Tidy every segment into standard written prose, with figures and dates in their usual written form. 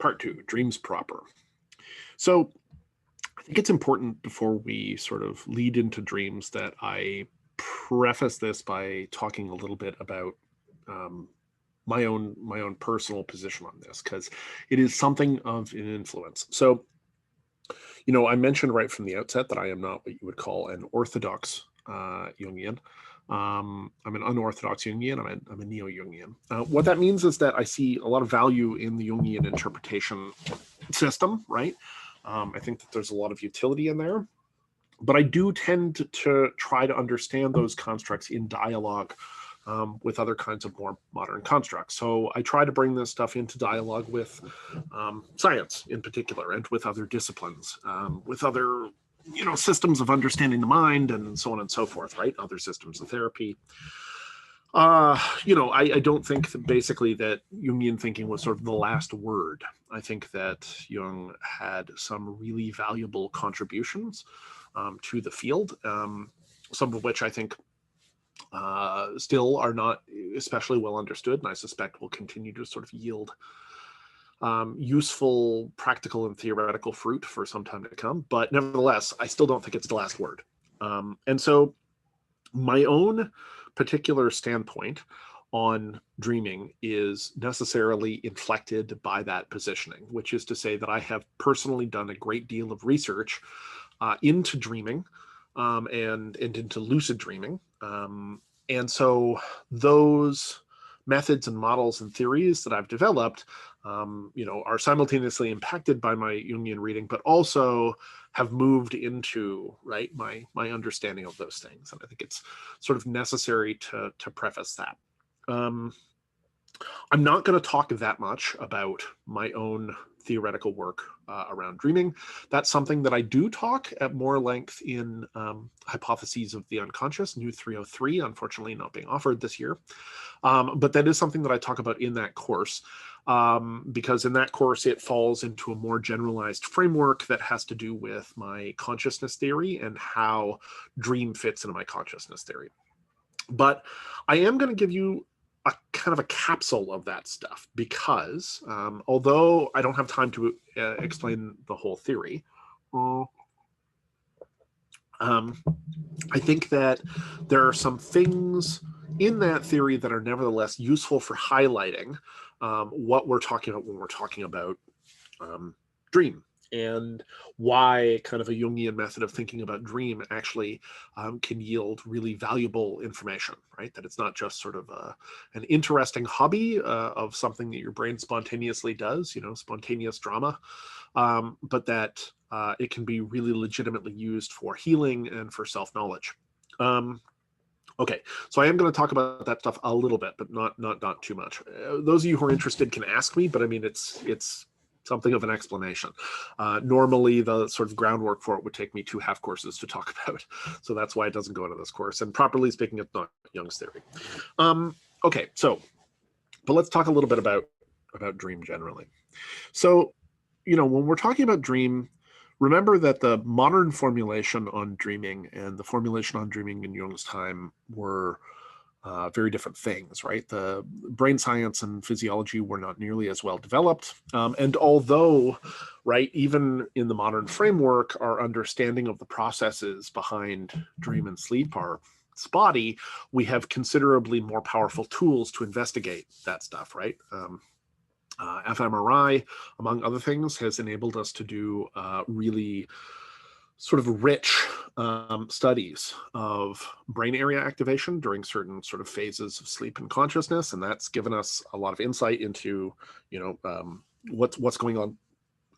Part 2, dreams proper. So I think it's important before we sort of lead into dreams that I preface this by talking a little bit about my own personal position on this, because it is something of an influence. So, I mentioned right from the outset that I am not what you would call an orthodox Jungian. I'm an unorthodox Jungian. I'm a neo-Jungian. What that means is that I see a lot of value in the Jungian interpretation system, right? I think that there's a lot of utility in there, but I do tend to try to understand those constructs in dialogue with other kinds of more modern constructs. So I try to bring this stuff into dialogue with science in particular, and with other disciplines, with other systems of understanding the mind, and so on and so forth, right? Other systems of therapy. I don't think that basically that Jungian thinking was sort of the last word. I think that Jung had some really valuable contributions to the field, some of which I think still are not especially well understood, and I suspect will continue to sort of yield useful practical and theoretical fruit for some time to come. But nevertheless, I still don't think it's the last word. And so my own particular standpoint on dreaming is necessarily inflected by that positioning, which is to say that I have personally done a great deal of research into dreaming and into lucid dreaming. And so those methods and models and theories that I've developed, are simultaneously impacted by my Jungian reading, but also have moved into my understanding of those things. And I think it's sort of necessary to preface that. I'm not going to talk that much about my own theoretical work around dreaming. That's something that I do talk at more length in Hypotheses of the Unconscious, NEW302, unfortunately not being offered this year. But that is something that I talk about in that course, because in that course it falls into a more generalized framework that has to do with my consciousness theory and how dream fits into my consciousness theory. But I am going to give you a kind of a capsule of that stuff, because although I don't have time to explain the whole theory, I think that there are some things in that theory that are nevertheless useful for highlighting what we're talking about when we're talking about dream, and why kind of a Jungian method of thinking about dream actually can yield really valuable information, right? That it's not just sort of an interesting hobby of something that your brain spontaneously does, spontaneous drama, but that it can be really legitimately used for healing and for self-knowledge. Okay, so I am going to talk about that stuff a little bit, but not too much. Those of you who are interested can ask me, but I mean, it's something of an explanation. Normally, the sort of groundwork for it would take me 2 half courses to talk about. So that's why it doesn't go into this course. And properly speaking, it's not Jung's theory. Okay, but let's talk a little bit about dream generally. So, when we're talking about dream, remember that the modern formulation on dreaming and the formulation on dreaming in Jung's time were very different things, right? The brain science and physiology were not nearly as well developed. And although, right, even in the modern framework, our understanding of the processes behind dream and sleep are spotty, we have considerably more powerful tools to investigate that stuff, right? fMRI, among other things, has enabled us to do really sort of rich studies of brain area activation during certain sort of phases of sleep and consciousness, and that's given us a lot of insight into, what's going on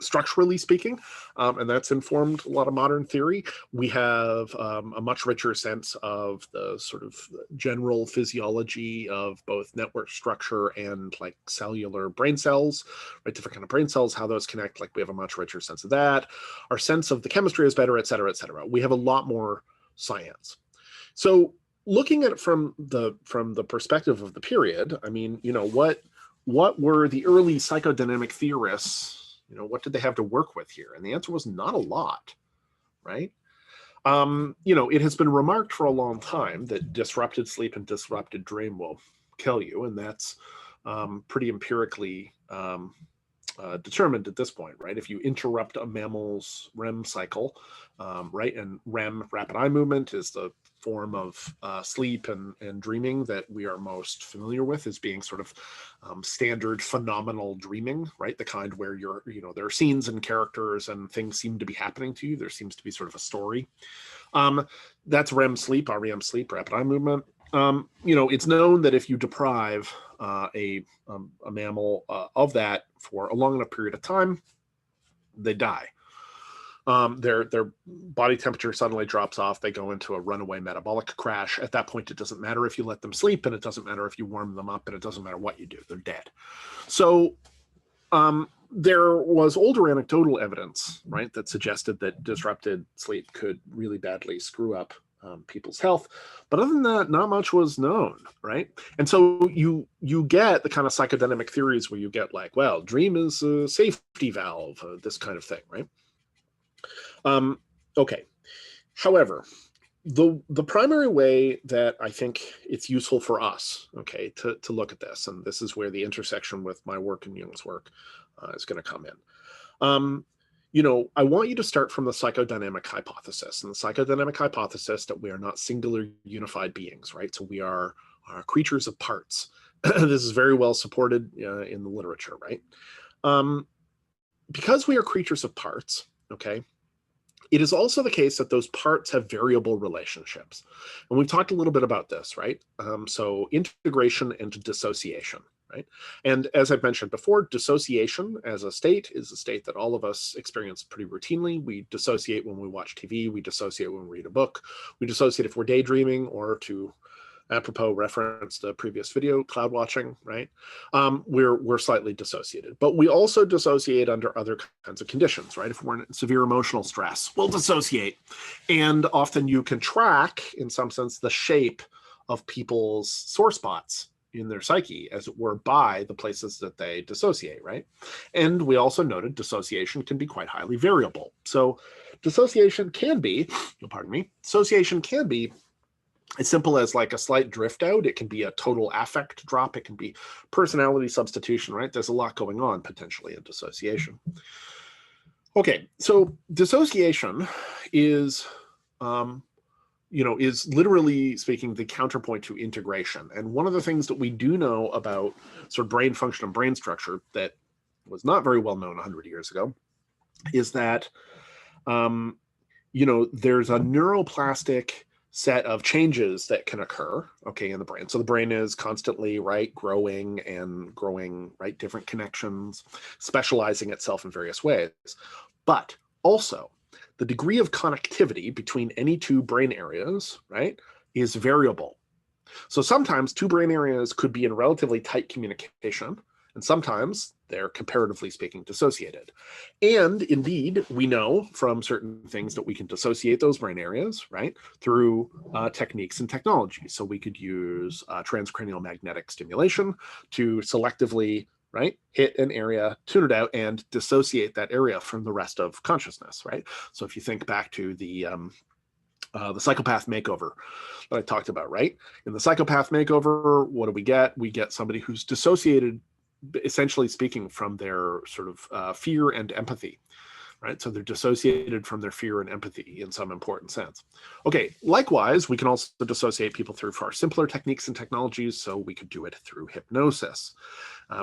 structurally speaking, and that's informed a lot of modern theory. We have a much richer sense of the sort of general physiology of both network structure and like cellular brain cells, right? Different kind of brain cells, how those connect. Like we have a much richer sense of that. Our sense of the chemistry is better, et cetera, et cetera. We have a lot more science. So looking at it from the perspective of the period, I mean, what were the early psychodynamic theorists? What did they have to work with here? And the answer was not a lot, right? It has been remarked for a long time that disrupted sleep and disrupted dream will kill you. And that's pretty empirically determined at this point, right? If you interrupt a mammal's REM cycle, right, and REM, rapid eye movement, is the form of sleep and dreaming that we are most familiar with as being sort of standard phenomenal dreaming, right? The kind where there are scenes and characters and things seem to be happening to you. There seems to be sort of a story. That's REM sleep, REM sleep, rapid eye movement. It's known that if you deprive a mammal of that for a long enough period of time, they die. Their body temperature suddenly drops off. They go into a runaway metabolic crash. At that point, it doesn't matter if you let them sleep, and it doesn't matter if you warm them up, and it doesn't matter what you do. They're dead. So there was older anecdotal evidence, right, that suggested that disrupted sleep could really badly screw up people's health. But other than that, not much was known, right? And so you get the kind of psychodynamic theories where you get like, well, dream is a safety valve, this kind of thing, right? Okay. However, the primary way that I think it's useful for us, okay, to look at this, and this is where the intersection with my work and Jung's work is going to come in. I want you to start from the psychodynamic hypothesis, and the psychodynamic hypothesis that we are not singular unified beings, right? So we are creatures of parts. This is very well supported in the literature, right? Because we are creatures of parts, okay, it is also the case that those parts have variable relationships. And we've talked a little bit about this, right? So integration and dissociation, right? And as I've mentioned before, dissociation as a state is a state that all of us experience pretty routinely. We dissociate when we watch TV. We dissociate when we read a book. We dissociate if we're daydreaming, or to apropos reference the previous video, cloud watching, right? We're slightly dissociated, but we also dissociate under other kinds of conditions, right? If we're in severe emotional stress, we'll dissociate. And often you can track, in some sense, the shape of people's sore spots in their psyche, as it were, by the places that they dissociate, right? And we also noted dissociation can be quite highly variable. So dissociation can be as simple as like a slight drift out. It can be a total affect drop. It can be personality substitution, right? There's a lot going on potentially in dissociation. Okay, so dissociation is, is literally speaking the counterpoint to integration. And one of the things that we do know about sort of brain function and brain structure that was not very well known 100 years ago is that, there's a neuroplastic set of changes that can occur, okay, in the brain. So the brain is constantly, right, growing, right, different connections, specializing itself in various ways. But also, the degree of connectivity between any two brain areas, right, is variable. So sometimes two brain areas could be in relatively tight communication, and sometimes they're, comparatively speaking, dissociated. And indeed, we know from certain things that we can dissociate those brain areas, right, through techniques and technologies. So we could use transcranial magnetic stimulation to selectively, right, hit an area, tune it out, and dissociate that area from the rest of consciousness, right? So if you think back to the psychopath makeover that I talked about, right? In the psychopath makeover, what do we get? We get somebody who's dissociated, essentially speaking, from their sort of fear and empathy, right? So they're dissociated from their fear and empathy in some important sense. Okay, likewise, we can also dissociate people through far simpler techniques and technologies. So we could do it through hypnosis,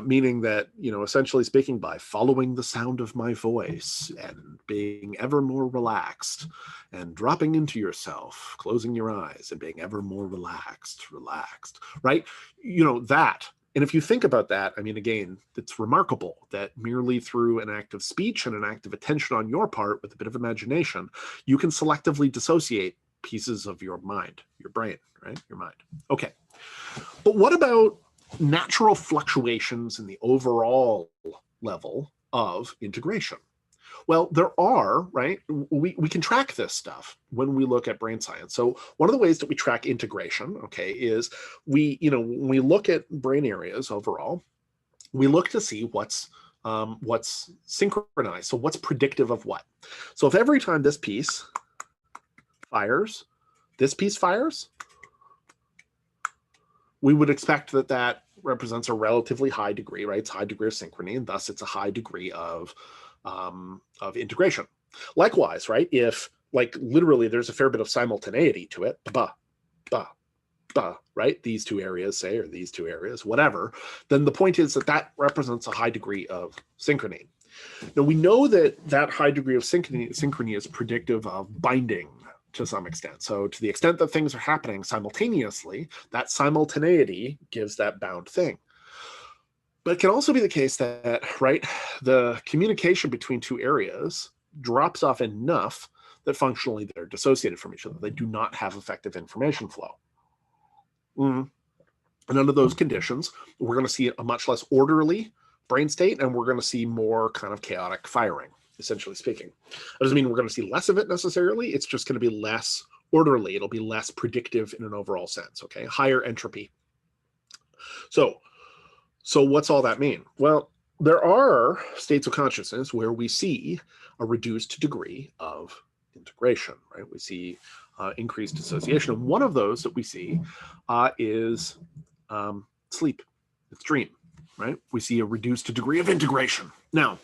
meaning that, essentially speaking, by following the sound of my voice and being ever more relaxed and dropping into yourself, closing your eyes and being ever more relaxed, right? That. And if you think about that, I mean, again, it's remarkable that merely through an act of speech and an act of attention on your part with a bit of imagination, you can selectively dissociate pieces of your mind, your brain, right? Your mind. Okay. But what about natural fluctuations in the overall level of integration? Well, there are, right? We can track this stuff when we look at brain science. So one of the ways that we track integration, okay, is when we look at brain areas overall, we look to see what's synchronized. So what's predictive of what? So if every time this piece fires, this piece fires, we would expect that represents a relatively high degree, right? It's a high degree of synchrony, and thus it's a high degree of integration. Likewise, right? If like literally there's a fair bit of simultaneity to it, ba, ba, ba, right? These two areas, say, or these two areas, whatever, then the point is that that represents a high degree of synchrony. Now, we know that that high degree of synchrony is predictive of binding to some extent. So to the extent that things are happening simultaneously, that simultaneity gives that bound thing. But it can also be the case that, right, the communication between two areas drops off enough that functionally they're dissociated from each other. They do not have effective information flow. And under those conditions, we're going to see a much less orderly brain state, and we're going to see more kind of chaotic firing, essentially speaking. That doesn't mean we're going to see less of it necessarily. It's just going to be less orderly. It'll be less predictive in an overall sense, okay? Higher entropy. So what's all that mean? Well, there are states of consciousness where we see a reduced degree of integration, right? We see increased dissociation. And one of those that we see is sleep. It's dream, right? We see a reduced degree of integration. Now,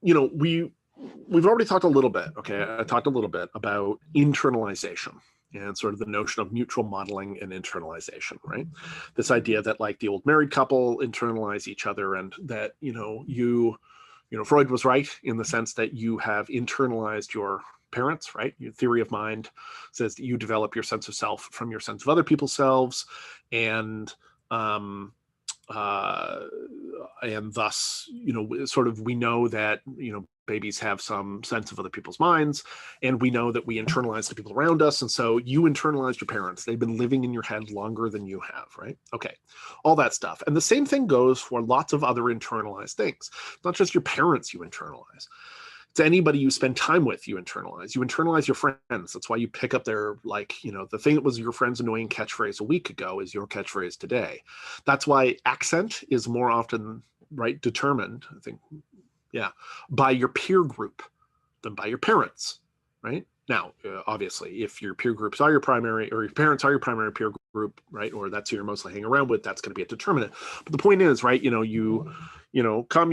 you know, we've already talked a little bit, okay? I talked a little bit about internalization and sort of the notion of mutual modeling and internalization, right? This idea that like the old married couple internalize each other, and that, you know, Freud was right in the sense that you have internalized your parents, right? Your theory of mind says that you develop your sense of self from your sense of other people's selves, and thus, you know, sort of we know that, you know, babies have some sense of other people's minds, and we know that we internalize the people around us. And so you internalized your parents. They've been living in your head longer than you have, right? Okay, all that stuff. And the same thing goes for lots of other internalized things. Not just your parents you internalize. It's anybody you spend time with you internalize. You internalize your friends. That's why you pick up their, like, you know, the thing that was your friend's annoying catchphrase a week ago is your catchphrase today. That's why accent is more often, right, determined, I think, yeah, by your peer group than by your parents, right? Now, obviously, if your peer groups are your primary, or your parents are your primary peer group, right, or that's who you're mostly hanging around with, that's going to be a determinant. But the point is, right, you know, your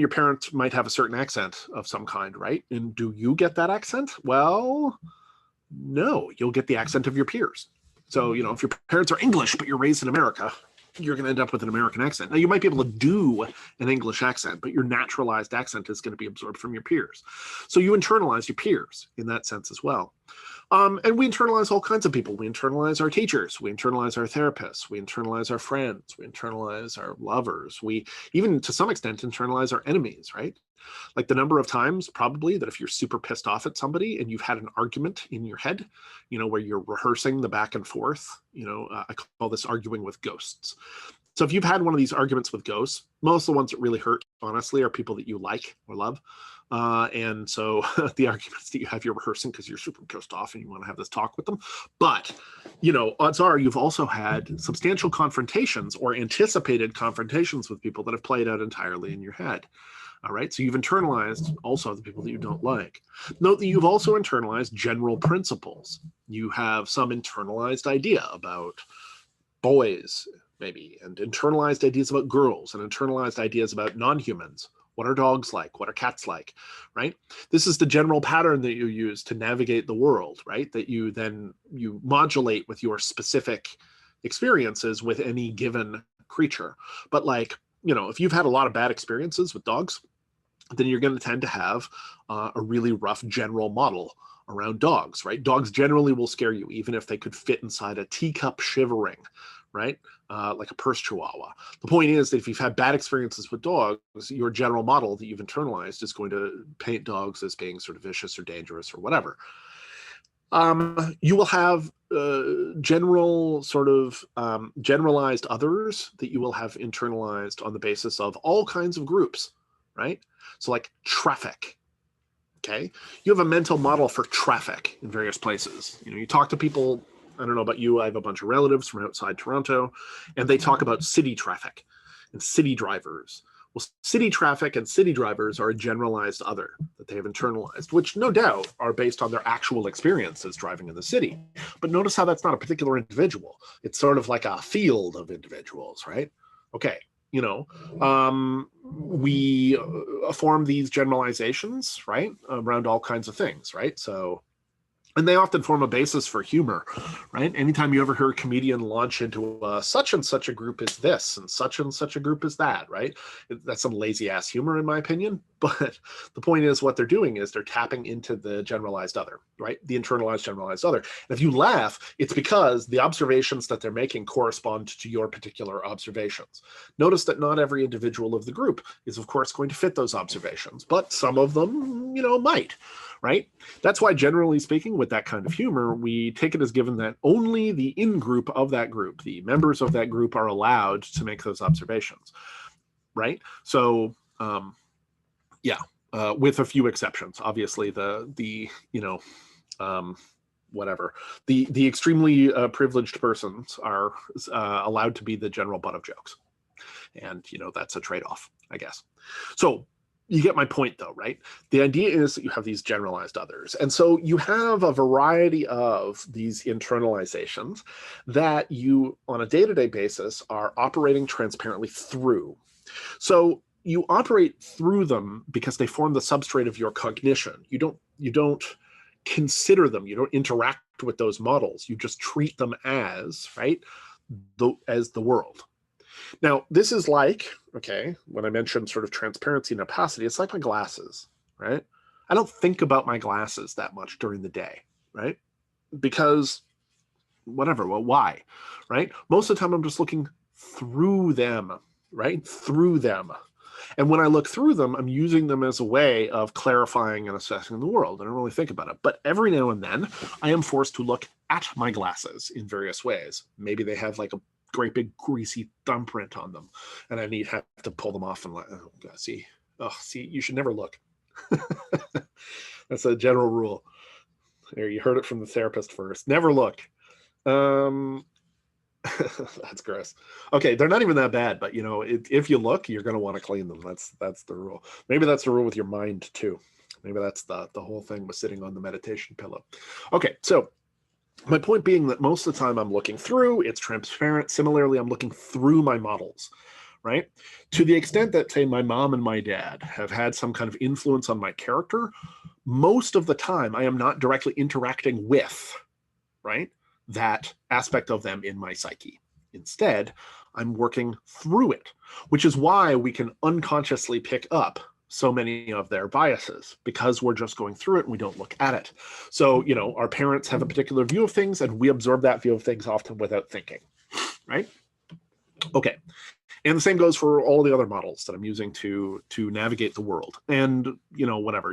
parents might have a certain accent of some kind, right? And do you get that accent? Well, no, you'll get the accent of your peers. So, you know, if your parents are English, but you're raised in America, you're going to end up with an American accent. Now, you might be able to do an English accent, but your naturalized accent is going to be absorbed from your peers. So you internalize your peers in that sense as well. And we internalize all kinds of people. We internalize our teachers. We internalize our therapists. We internalize our friends. We internalize our lovers. We even, to some extent, internalize our enemies, right? Like the number of times probably that if you're super pissed off at somebody and you've had an argument in your head, you know, where you're rehearsing the back and forth, you know, I call this arguing with ghosts. So if you've had one of these arguments with ghosts, most of the ones that really hurt, honestly, are people that you like or love. And so the arguments that you have, you're rehearsing because you're super pissed off and you want to have this talk with them. But, you know, odds are you've also had substantial confrontations or anticipated confrontations with people that have played out entirely in your head. All right, so you've internalized also the people that you don't like. Note that you've also internalized general principles. You have some internalized idea about boys, maybe, and internalized ideas about girls, and internalized ideas about non-humans. What are dogs like? What are cats like, right? This is the general pattern that you use to navigate the world, right? That you modulate with your specific experiences with any given creature. But like, you know, if you've had a lot of bad experiences with dogs, then you're going to tend to have a really rough general model around dogs, right? Dogs generally will scare you, even if they could fit inside a teacup shivering, right? Like a purse chihuahua. The point is that if you've had bad experiences with dogs, your general model that you've internalized is going to paint dogs as being sort of vicious or dangerous or whatever. You will have general sort of generalized others that you will have internalized on the basis of all kinds of groups, right? So like traffic, okay? You have a mental model for traffic in various places. You know, you talk to people, I don't know about you, I have a bunch of relatives from outside Toronto, and they talk about city traffic and city drivers, Well, city traffic and city drivers are a generalized other that they have internalized, which no doubt are based on their actual experiences driving in the city. But notice how that's not a particular individual. It's sort of like a field of individuals, right? Okay, we form these generalizations, right, around all kinds of things, right? So, and they often form a basis for humor, right? Anytime you ever hear a comedian launch into such and such a group is this and such a group is that, right? That's some lazy ass humor in my opinion. But the point is what they're doing is they're tapping into the generalized other, right? The internalized generalized other. And if you laugh, it's because the observations that they're making correspond to your particular observations. Notice that not every individual of the group is of course going to fit those observations, but some of them, might. Right? That's why, generally speaking, with that kind of humor, we take it as given that only the in-group of that group, the members of that group, are allowed to make those observations. Right? So, with a few exceptions. Obviously, the extremely privileged persons are allowed to be the general butt of jokes, and that's a trade-off, I guess. So. You get my point, though, right? The idea is that you have these generalized others. And so you have a variety of these internalizations that you, on a day-to-day basis, are operating transparently through. So you operate through them because they form the substrate of your cognition. You don't consider them. You don't interact with those models. You just treat them as, right, as the world. Now, this is like, okay, when I mentioned sort of transparency and opacity, it's like my glasses, right? I don't think about my glasses that much during the day, right? Because whatever, well, why, right? Most of the time I'm just looking through them, right? Through them. And when I look through them, I'm using them as a way of clarifying and assessing the world. I don't really think about it. But every now and then, I am forced to look at my glasses in various ways. Maybe they have like a great big greasy thumbprint on them, and I have to pull them off and see, you should never look. That's a general rule. There, you heard it from the therapist first. Never look. That's gross. Okay, they're not even that bad, but if you look, you're going to want to clean them. That's the rule. Maybe that's the rule with your mind too. Maybe that's the whole thing with sitting on the meditation pillow. Okay, so my point being that most of the time I'm looking through, it's transparent. Similarly, I'm looking through my models, right? To the extent that, say, my mom and my dad have had some kind of influence on my character, most of the time I am not directly interacting with, right, that aspect of them in my psyche. Instead, I'm working through it, which is why we can unconsciously pick up so many of their biases, because we're just going through it and we don't look at it. So, our parents have a particular view of things and we absorb that view of things often without thinking, right? Okay. And the same goes for all the other models that I'm using to navigate the world. And, whatever,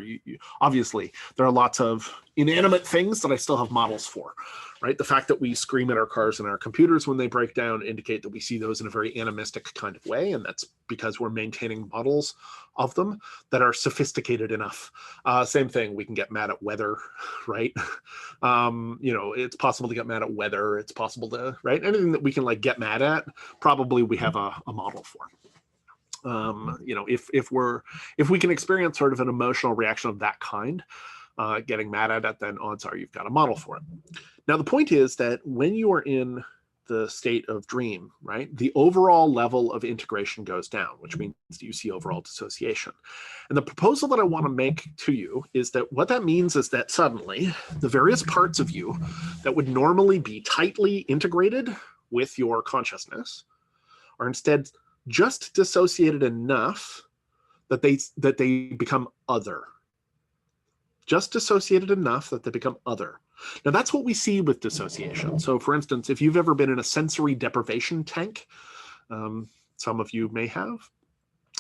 obviously, there are lots of inanimate things that I still have models for, right? The fact that we scream at our cars and our computers when they break down indicate that we see those in a very animistic kind of way. And that's because we're maintaining models of them that are sophisticated enough. Same thing, we can get mad at weather, right? It's possible to get mad at weather. It's possible to, right? Anything that we can get mad at, probably we have a model for. If we can experience sort of an emotional reaction of that kind, getting mad at it, then odds are you've got a model for it. Now, the point is that when you are in the state of dream, right, the overall level of integration goes down, which means you see overall dissociation. And the proposal that I want to make to you is that what that means is that suddenly the various parts of you that would normally be tightly integrated with your consciousness are instead just dissociated enough that they become other. Just dissociated enough that they become other. Now, that's what we see with dissociation. So, for instance, if you've ever been in a sensory deprivation tank, some of you may have,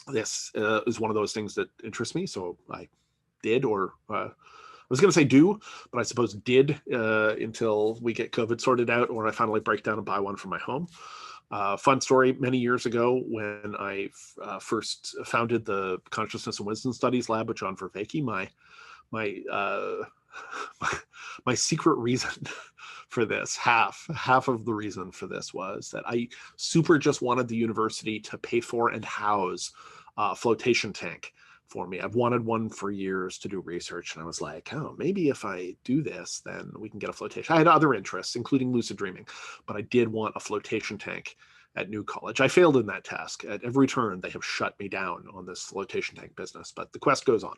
this is one of those things that interests me. So I did, or I was going to say do, but I suppose did until we get COVID sorted out, or I finally break down and buy one for my home. Fun story, many years ago when I first founded the Consciousness and Wisdom Studies Lab with John Vervaeke, my secret reason for this, half of the reason for this was that I super just wanted the university to pay for and house flotation tank for me. I've wanted one for years to do research, and I was like, oh, maybe if I do this, then we can get a flotation. I had other interests, including lucid dreaming, but I did want a flotation tank at New College. I failed in that task. At every turn, they have shut me down on this flotation tank business, but the quest goes on.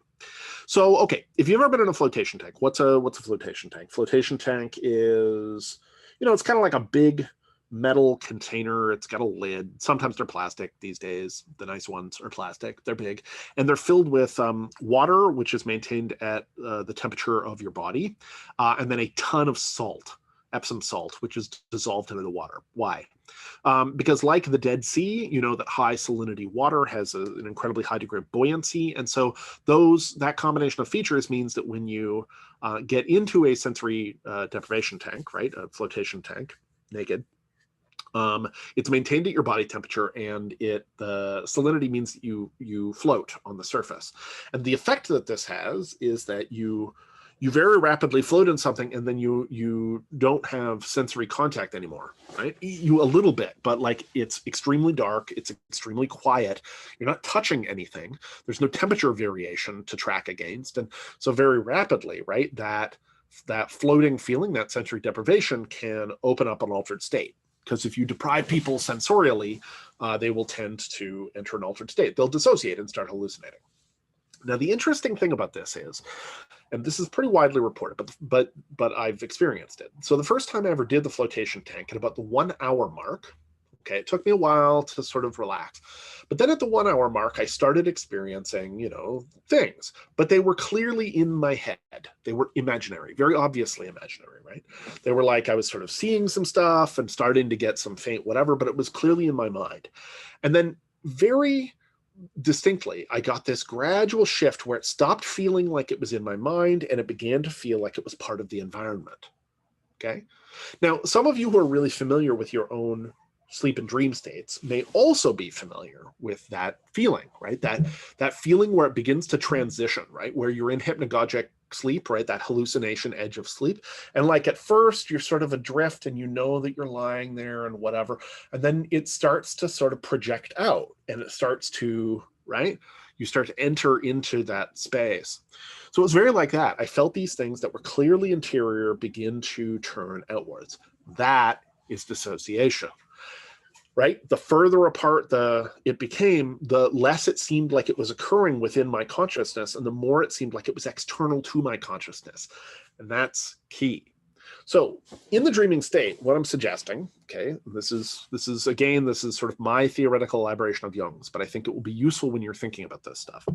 So, okay, if you've ever been in a flotation tank, what's a flotation tank? Flotation tank is, it's kind of like a big metal container. It's got a lid. Sometimes they're plastic these days. The nice ones are plastic. They're big, and they're filled with water, which is maintained at the temperature of your body, and then a ton of salt, Epsom salt, which is dissolved into the water. Why? Because like the Dead Sea, that high salinity water has an incredibly high degree of buoyancy, and so that combination of features means that when you get into a sensory deprivation tank, right, a flotation tank, naked, it's maintained at your body temperature, and the salinity means that you float on the surface. And the effect that this has is that you very rapidly float in something, and then you don't have sensory contact anymore, right? You a little bit, but like it's extremely dark, it's extremely quiet. You're not touching anything. There's no temperature variation to track against, and so very rapidly, right, that floating feeling, that sensory deprivation, can open up an altered state. Because if you deprive people sensorially, they will tend to enter an altered state. They'll dissociate and start hallucinating. Now, the interesting thing about this is, and this is pretty widely reported, but I've experienced it. So the first time I ever did the flotation tank, at about the 1 hour mark, okay, it took me a while to sort of relax. But then at the 1 hour mark, I started experiencing, things, but they were clearly in my head. They were imaginary, very obviously imaginary, right? They were like, I was sort of seeing some stuff and starting to get some faint whatever, but it was clearly in my mind. And then very distinctly, I got this gradual shift where it stopped feeling like it was in my mind and it began to feel like it was part of the environment. Okay. Now, some of you who are really familiar with your own sleep and dream states may also be familiar with that feeling, right? That feeling where it begins to transition, right? Where you're in hypnagogic sleep, right? That hallucination edge of sleep. And like at first you're sort of adrift and you know that you're lying there and whatever. And then it starts to sort of project out and it starts to, right? You start to enter into that space. So it was very like that. I felt these things that were clearly interior begin to turn outwards. That is dissociation. Right? The further apart it became, the less it seemed like it was occurring within my consciousness, and the more it seemed like it was external to my consciousness. And that's key. So in the dreaming state, what I'm suggesting, okay, this is sort of my theoretical elaboration of Jung's, but I think it will be useful when you're thinking about this stuff.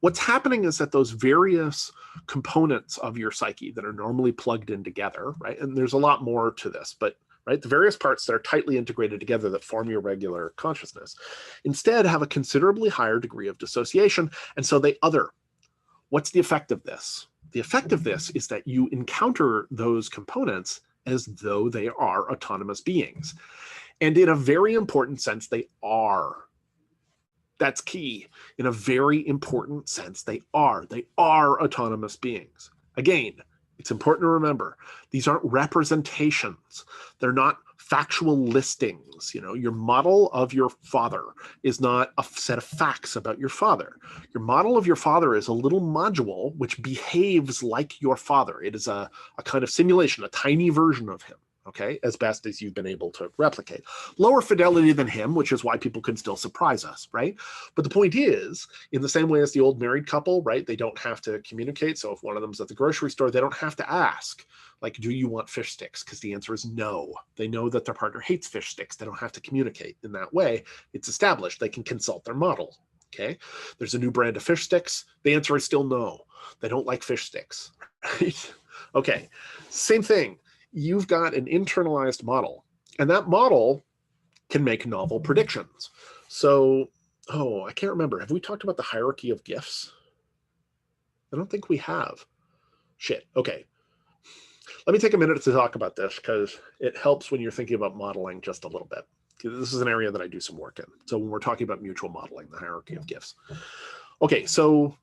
What's happening is that those various components of your psyche that are normally plugged in together, right? And there's a lot more to this, but right, the various parts that are tightly integrated together that form your regular consciousness instead have a considerably higher degree of dissociation, and so they other. What's the effect of this? The effect of this is that you encounter those components as though they are autonomous beings. And in a very important sense, they are. That's key. In a very important sense, they are. They are autonomous beings. Again, it's important to remember, these aren't representations. They're not factual listings. Your model of your father is not a set of facts about your father. Your model of your father is a little module which behaves like your father. It is a kind of simulation, a tiny version of him. Okay, as best as you've been able to replicate. Lower fidelity than him, which is why people can still surprise us, right? But the point is, in the same way as the old married couple, right, they don't have to communicate. So if one of them's at the grocery store, they don't have to ask, like, do you want fish sticks? Because the answer is no. They know that their partner hates fish sticks. They don't have to communicate in that way. It's established. They can consult their model. Okay, there's a new brand of fish sticks. The answer is still no. They don't like fish sticks, right? Okay, same thing. You've got an internalized model, and that model can make novel predictions. So, I can't remember. Have we talked about the hierarchy of gifts? I don't think we have. Shit. Okay. Let me take a minute to talk about this because it helps when you're thinking about modeling just a little bit. This is an area that I do some work in. So when we're talking about mutual modeling, the hierarchy of gifts. Okay, so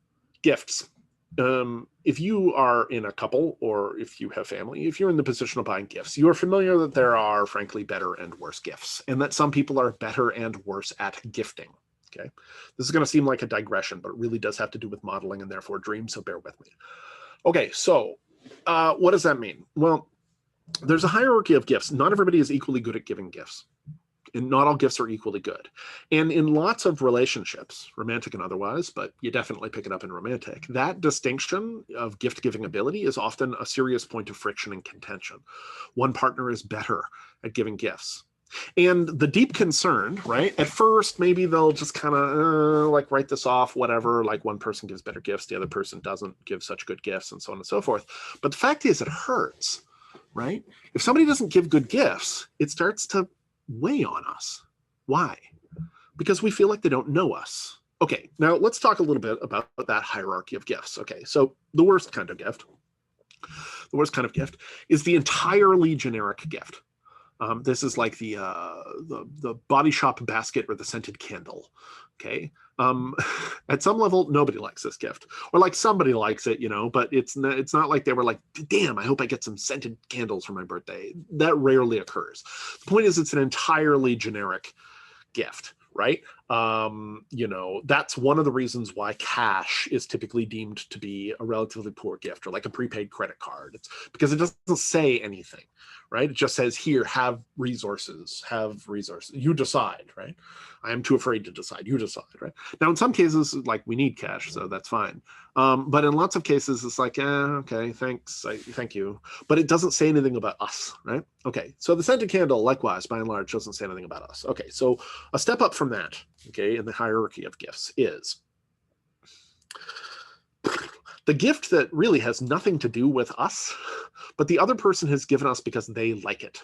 gifts. If you are in a couple or if you have family, if you're in the position of buying gifts, you are familiar that there are, frankly, better and worse gifts, and that some people are better and worse at gifting. Okay, this is going to seem like a digression, but it really does have to do with modeling and therefore dreams, so bear with me. Okay, so what does that mean? Well, there's a hierarchy of gifts. Not everybody is equally good at giving gifts, and not all gifts are equally good. And in lots of relationships, romantic and otherwise, but you definitely pick it up in romantic, that distinction of gift-giving ability is often a serious point of friction and contention. One partner is better at giving gifts. And the deep concern, right? At first, maybe they'll just kind of like write this off, whatever, like one person gives better gifts, the other person doesn't give such good gifts, and so on and so forth. But the fact is, it hurts, right? If somebody doesn't give good gifts, it starts to weigh on us. Why? Because we feel like they don't know us. Okay, now let's talk a little bit about that hierarchy of gifts. Okay, so the worst kind of gift is the entirely generic gift. This is like the body shop basket or the scented candle. Okay. At some level, nobody likes this gift, or like somebody likes it, but it's not like they were like, damn, I hope I get some scented candles for my birthday. That rarely occurs. The point is, it's an entirely generic gift, right? That's one of the reasons why cash is typically deemed to be a relatively poor gift, or like a prepaid credit card. It's because it doesn't say anything, right? It just says, here, have resources. You decide, right? I am too afraid to decide. You decide, right? Now, in some cases, like we need cash, so that's fine. But in lots of cases, it's like, okay, thanks, thank you. But it doesn't say anything about us, right? Okay, so the scented candle, likewise, by and large, doesn't say anything about us. Okay, so a step up from that, okay, in the hierarchy of gifts is the gift that really has nothing to do with us, but the other person has given us because they like it,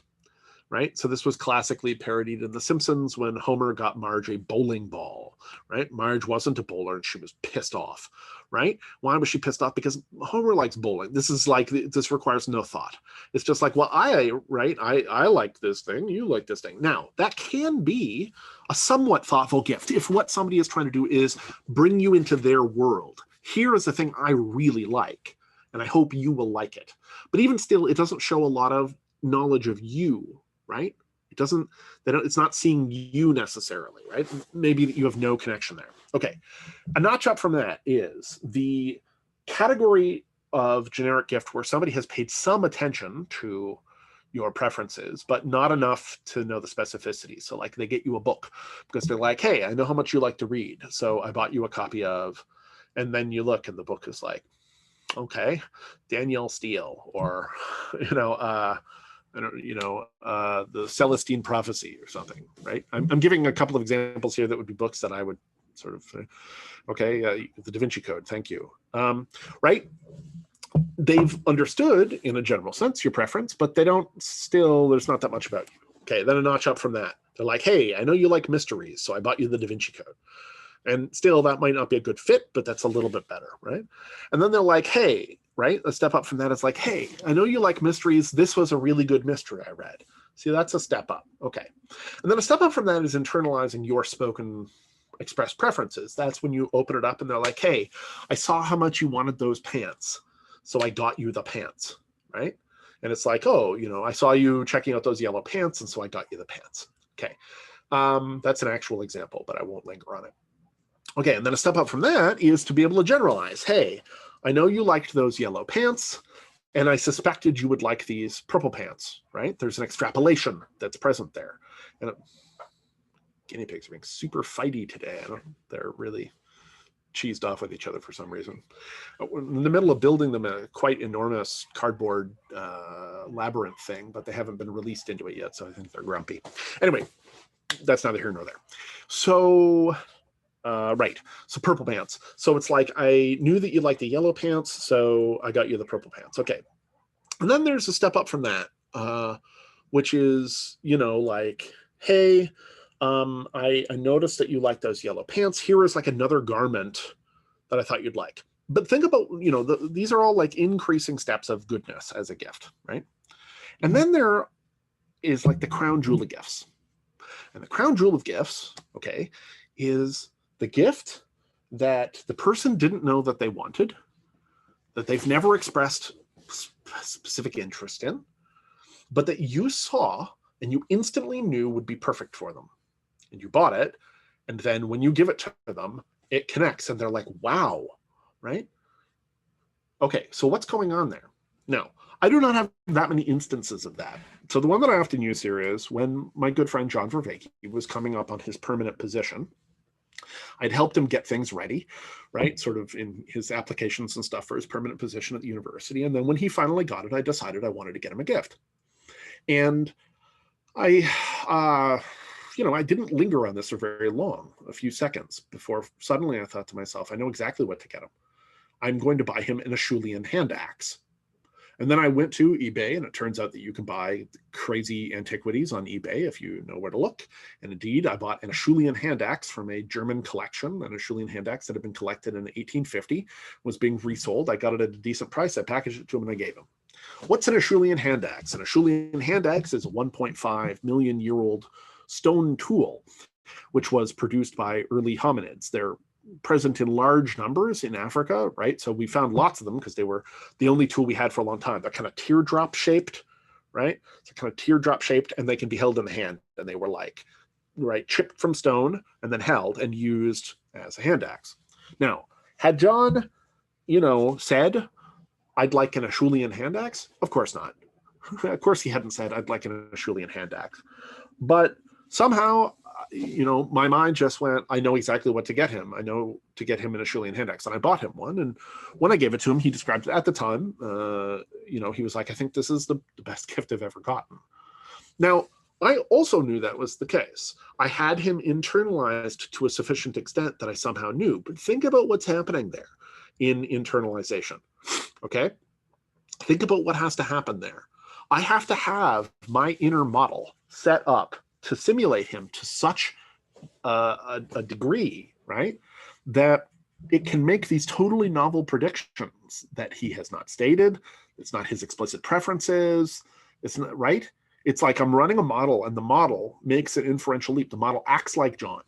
right? So this was classically parodied in The Simpsons when Homer got Marge a bowling ball, right? Marge wasn't a bowler and she was pissed off, right? Why was she pissed off? Because Homer likes bowling. This requires no thought. It's just like, well, I like this thing, you like this thing. Now, that can be a somewhat thoughtful gift if what somebody is trying to do is bring you into their world. Here is the thing I really like, and I hope you will like it. But even still, it doesn't show a lot of knowledge of you, right? It's not seeing you necessarily, right? Maybe you have no connection there. Okay, a notch up from that is the category of generic gift where somebody has paid some attention to your preferences, but not enough to know the specificity. So like they get you a book because they're like, hey, I know how much you like to read, so I bought you a copy of, and then you look and the book is like, okay, Danielle Steele, or, the Celestine Prophecy or something, right? I'm giving a couple of examples here that would be books that I would sort of, the Da Vinci Code, thank you. Right? They've understood, in a general sense, your preference, but there's not that much about you. Okay, then a notch up from that. They're like, hey, I know you like mysteries, so I bought you the Da Vinci Code. And still, that might not be a good fit, but that's a little bit better, right? And then they're like, hey, right? A step up from that is like, hey, I know you like mysteries. This was a really good mystery I read. See, that's a step up. Okay. And then a step up from that is internalizing your spoken expressed preferences. That's when you open it up and they're like, hey, I saw how much you wanted those pants, so I got you the pants, right? And it's like, oh, I saw you checking out those yellow pants, and so I got you the pants. Okay. That's an actual example, but I won't linger on it. Okay, and then a step up from that is to be able to generalize. Hey, I know you liked those yellow pants, and I suspected you would like these purple pants, right? There's an extrapolation that's present there. And guinea pigs are being super fighty today. They're really cheesed off with each other for some reason. In the middle of building them a quite enormous cardboard labyrinth thing, but they haven't been released into it yet, so I think they're grumpy. Anyway, that's neither here nor there. So... right. So purple pants. So it's like, I knew that you liked the yellow pants, so I got you the purple pants. Okay. And then there's a step up from that, which is, like, hey, I noticed that you like those yellow pants. Here is like another garment that I thought you'd like. But think about, these are all like increasing steps of goodness as a gift, right? And then there is like the crown jewel of gifts. And the crown jewel of gifts, okay, is the gift that the person didn't know that they wanted, that they've never expressed specific interest in, but that you saw and you instantly knew would be perfect for them. And you bought it, And then when you give it to them, it connects and they're like, wow, right? Okay, so what's going on there? Now, I do not have that many instances of that. So the one that I often use here is when my good friend John Vervaeke was coming up on his permanent position, I'd helped him get things ready, right? Sort of in his applications and stuff for his permanent position at the university. And then when he finally got it, I decided I wanted to get him a gift. And I didn't linger on this for very long, a few seconds, before suddenly I thought to myself, I know exactly what to get him. I'm going to buy him an Acheulean hand axe. And then I went to eBay, and it turns out that you can buy crazy antiquities on eBay if you know where to look. And indeed, I bought an Acheulean hand axe from a German collection, an Acheulean hand axe that had been collected in 1850, was being resold. I got it at a decent price. I packaged it to him and I gave him. What's an Acheulean hand axe? An Acheulean hand axe is a 1.5 million year old stone tool, which was produced by early hominids. They're present in large numbers in Africa, right? So we found lots of them because they were the only tool we had for a long time. They're kind of teardrop shaped, right? So kind of teardrop shaped, and they can be held in the hand. And they were like, right, chipped from stone and then held and used as a hand axe. Now, had John, said, I'd like an Acheulean hand axe? Of course not. Of course he hadn't said, I'd like an Acheulean hand axe. But somehow, my mind just went, I know exactly what to get him. I know to get him an Acheulean hand axe. And I bought him one. And when I gave it to him, he described it at the time. He was like, I think this is the best gift I've ever gotten. Now, I also knew that was the case. I had him internalized to a sufficient extent that I somehow knew. But think about what's happening there in internalization. Okay? Think about what has to happen there. I have to have my inner model set up to simulate him to such a degree, right, that it can make these totally novel predictions that he has not stated. It's not his explicit preferences. It's not, right? It's like I'm running a model and the model makes an inferential leap. The model acts like John,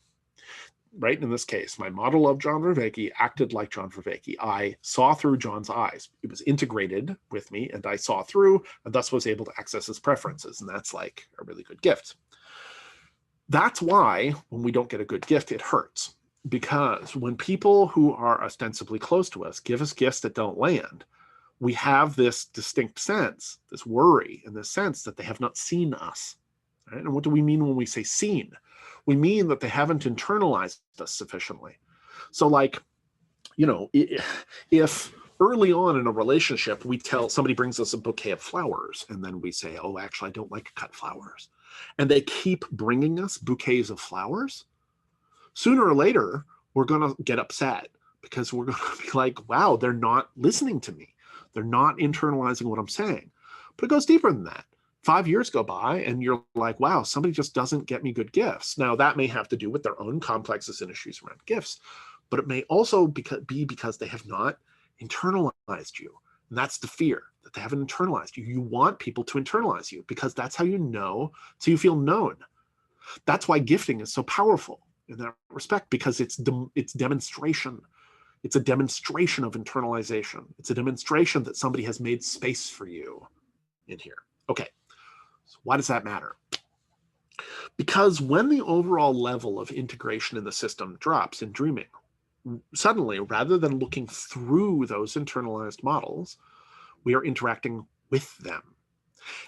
right? In this case, my model of John Vervaeke acted like John Vervaeke. I saw through John's eyes. It was integrated with me and I saw through and thus was able to access his preferences. And that's like a really good gift. That's why when we don't get a good gift, it hurts. Because when people who are ostensibly close to us give us gifts that don't land, we have this distinct sense, this worry, and this sense that they have not seen us. Right? And what do we mean when we say seen? We mean that they haven't internalized us sufficiently. So like, if early on in a relationship, somebody brings us a bouquet of flowers, and then we say, oh, actually, I don't like cut flowers. And they keep bringing us bouquets of flowers, sooner or later, we're going to get upset because we're going to be like, wow, they're not listening to me. They're not internalizing what I'm saying. But it goes deeper than that. 5 years go by and you're like, wow, somebody just doesn't get me good gifts. Now, that may have to do with their own complexes and issues around gifts, but it may also be because they have not internalized you. And that's the fear, that they haven't internalized you. You want people to internalize you because that's how you know, so you feel known. That's why gifting is so powerful in that respect, because it's demonstration. It's a demonstration of internalization. It's a demonstration that somebody has made space for you in here. Okay, so why does that matter? Because when the overall level of integration in the system drops in dreaming, suddenly, rather than looking through those internalized models, we are interacting with them.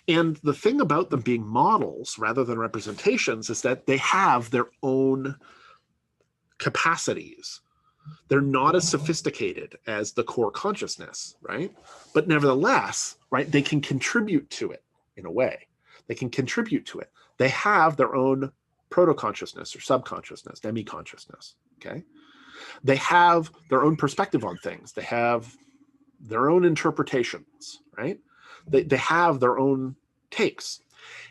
And the thing about them being models rather than representations is that they have their own capacities. They're not as sophisticated as the core consciousness, right? But nevertheless, right, they can contribute to it in a way. They can contribute to it. They have their own proto-consciousness or subconsciousness, demi-consciousness, okay? They have their own perspective on things. They have their own interpretations, right? They have their own takes.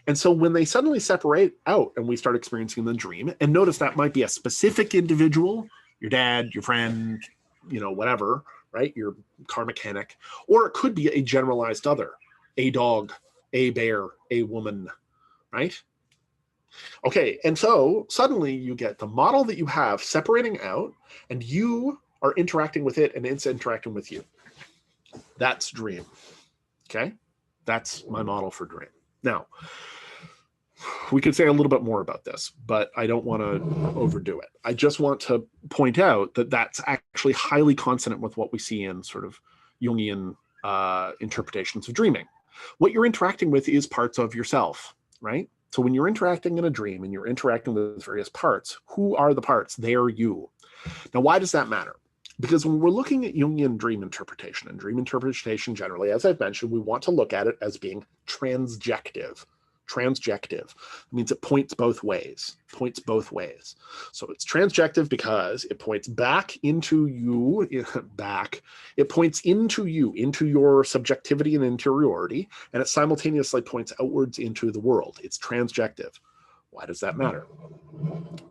And so when they suddenly separate out and we start experiencing the dream, and notice that might be a specific individual, your dad, your friend, whatever, right? Your car mechanic, or it could be a generalized other, a dog, a bear, a woman, right? Okay, and so suddenly you get the model that you have separating out, and you are interacting with it, and it's interacting with you. That's dream, okay? That's my model for dream. Now, we could say a little bit more about this, but I don't want to overdo it. I just want to point out that that's actually highly consonant with what we see in sort of Jungian interpretations of dreaming. What you're interacting with is parts of yourself, right? So when you're interacting in a dream and you're interacting with various parts, who are the parts? They are you. Now, why does that matter? Because when we're looking at Jungian dream interpretation, and dream interpretation generally, as I've mentioned, we want to look at it as being transjective. Transjective means it points both ways, So it's transjective because it points back into you, it points into you, into your subjectivity and interiority, and it simultaneously points outwards into the world. It's transjective. Why does that matter?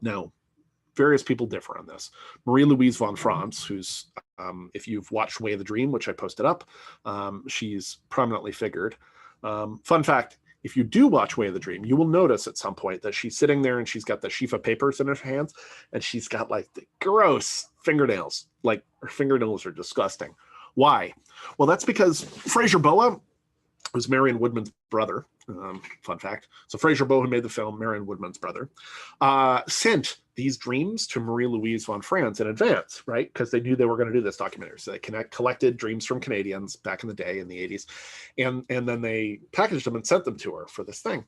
Now, various people differ on this. Marie-Louise von Franz, who's, if you've watched Way of the Dream, which I posted up, she's prominently figured. Fun fact, if you do watch Way of the Dream, you will notice at some point that she's sitting there and she's got the sheaf of papers in her hands and she's got like the gross fingernails. Like her fingernails are disgusting. Why? Well, that's because Fraser Boa was Marion Woodman's brother. Fun fact. So Fraser Boa, who made the film, Marion Woodman's brother, sent these dreams to Marie-Louise von Franz in advance, right? Because they knew they were going to do this documentary. So they collected dreams from Canadians back in the day in the 80s. And then they packaged them and sent them to her for this thing.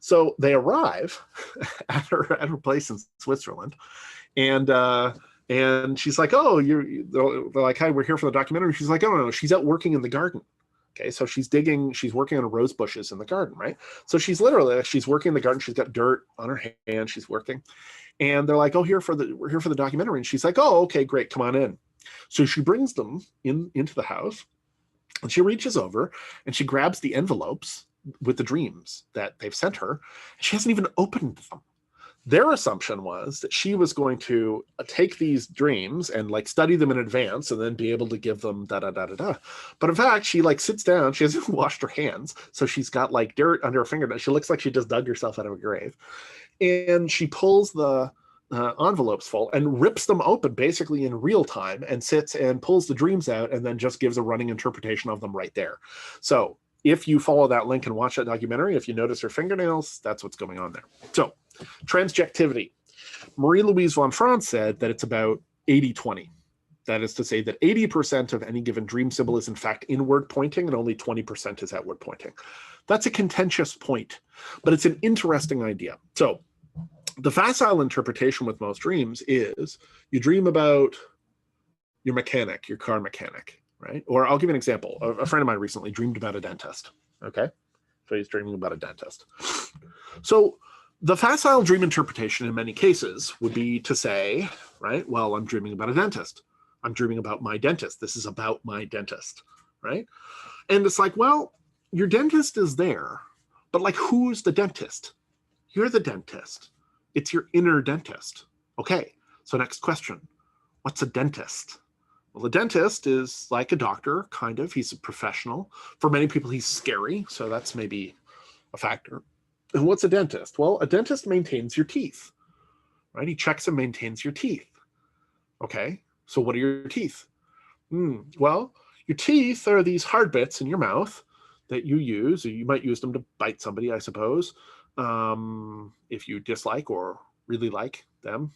So they arrive at her place in Switzerland. And she's like, oh, they're like, hi, we're here for the documentary. She's like, oh, no, she's out working in the garden. Okay, so she's working on rose bushes in the garden, right? So she's working in the garden. She's got dirt on her hand. She's working. And they're like, oh, we're here for the documentary. And she's like, oh, okay, great, come on in. So she brings them into the house and she reaches over and she grabs the envelopes with the dreams that they've sent her. And she hasn't even opened them. Their assumption was that she was going to take these dreams and like study them in advance and then be able to give them da-da-da-da-da. But in fact, she like sits down, she hasn't washed her hands. So she's got like dirt under her fingernail. She looks like she just dug herself out of a grave. And she pulls the envelopes full and rips them open basically in real time and sits and pulls the dreams out and then just gives a running interpretation of them right there. So if you follow that link and watch that documentary, if you notice her fingernails, that's what's going on there. So transjectivity. Marie-Louise von Franz said that it's about 80-20. That is to say that 80% of any given dream symbol is in fact inward pointing and only 20% is outward pointing. That's a contentious point, but it's an interesting idea. So the facile interpretation with most dreams is you dream about your mechanic, your car mechanic, right? Or I'll give you an example. A friend of mine recently dreamed about a dentist, okay? So he's dreaming about a dentist. So the facile dream interpretation in many cases would be to say, right, well, I'm dreaming about a dentist. I'm dreaming about my dentist. This is about my dentist, right? And it's like, well, your dentist is there, but like, who's the dentist? You're the dentist. It's your inner dentist. Okay, so next question. What's a dentist? Well, a dentist is like a doctor, kind of. He's a professional. For many people, he's scary, so that's maybe a factor. And what's a dentist? Well, a dentist maintains your teeth, right? He checks and maintains your teeth. Okay, so what are your teeth? Well, your teeth are these hard bits in your mouth that you use. You might use them to bite somebody, I suppose, if you dislike or really like them.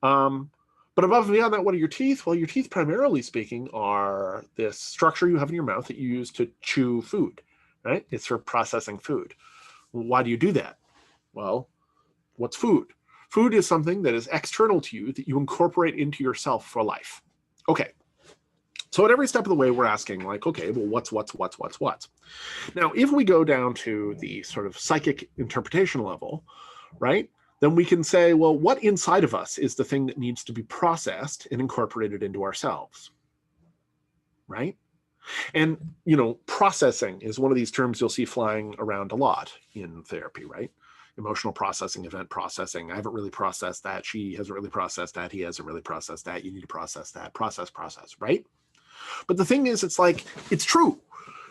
But above and beyond that, what are your teeth? Well, your teeth, primarily speaking, are this structure you have in your mouth that you use to chew food, right? It's for processing food. Why do you do that? Well, what's food? Food is something that is external to you that you incorporate into yourself for life. Okay. So at every step of the way, we're asking like, okay, well, what's? Now, if we go down to the sort of psychic interpretation level, right, then we can say, well, what inside of us is the thing that needs to be processed and incorporated into ourselves, right? And, you know, processing is one of these terms you'll see flying around a lot in therapy, right? Emotional processing, event processing. I haven't really processed that. She hasn't really processed that. He hasn't really processed that. You need to process that. Process, right? But the thing is, it's like, it's true.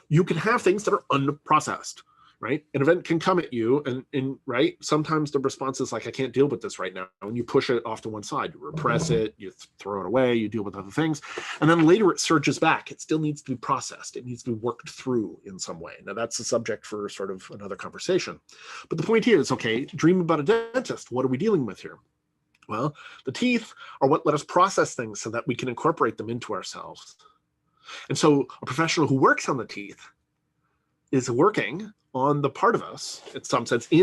You can have things that are unprocessed. right? An event can come at you and right, sometimes the response is like, I can't deal with this right now. And you push it off to one side, you repress it, you throw it away, you deal with other things. And then later it surges back. It still needs to be processed. It needs to be worked through in some way. Now that's a subject for sort of another conversation. But the point here is, okay, dream about a dentist. What are we dealing with here? Well, the teeth are what let us process things so that we can incorporate them into ourselves. And so a professional who works on the teeth is working on the part of us, in some sense, the